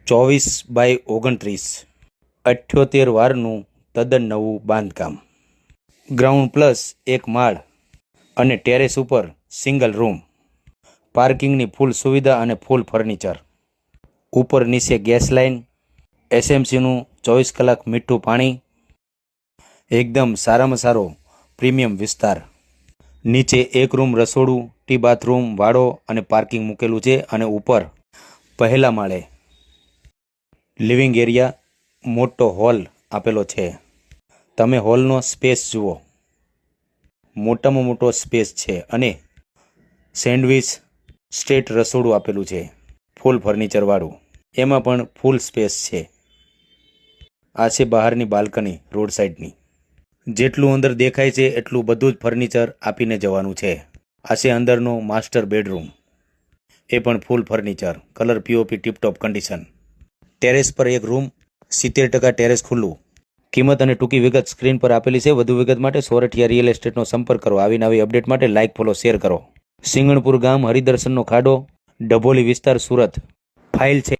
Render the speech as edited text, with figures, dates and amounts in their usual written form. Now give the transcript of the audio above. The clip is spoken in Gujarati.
24/29, 78 વારનું તદ્દન નવું બાંધકામ. ગ્રાઉન્ડ પ્લસ 1 માળ અને ટેરેસ ઉપર સિંગલ રૂમ. પાર્કિંગની ફૂલ સુવિધા અને ફૂલ ફર્નિચર. ઉપર નીચે ગેસ લાઇન, એસએમસીનું 24 કલાક મીઠું પાણી. એકદમ સારામાં સારો પ્રીમિયમ વિસ્તાર. નીચે 1 રૂમ, રસોડું, ટી બાથરૂમ, વાડો અને પાર્કિંગ મૂકેલું છે. અને ઉપર પહેલા માળે લિવિંગ એરિયા, મોટો હોલ આપેલો છે. તમે હોલનો સ્પેસ જુઓ, મોટામાં મોટો સ્પેસ છે. અને સેન્ડવિચ સ્ટેટ રસોડું આપેલું છે, ફૂલ ફર્નિચરવાળું. એમાં પણ ફૂલ સ્પેસ છે. આ છે બહારની બાલ્કની રોડ સાઈડની. જેટલું અંદર દેખાય છે એટલું બધું જ ફર્નિચર આપીને જવાનું છે. આ છે અંદરનો માસ્ટર બેડરૂમ, એ પણ ફૂલ furniture, colour POP tiptop condition. Terrace પર 1 રૂમ, 70% ટેરેસ ખુલ્લું. કિંમત અને ટૂંકી વિગત સ્ક્રીન પર આપેલી છે. વધુ વિગત માટે સોરઠિયા રિયલ એસ્ટેટનો સંપર્ક કરો. આવી નવી અપડેટ માટે લાઇક, ફોલો, શેર કરો. સિંગણપુર ગામ, હરિદર્શનનો ખાડો, ડભોલી વિસ્તાર, સુરત. ફાઇલ છે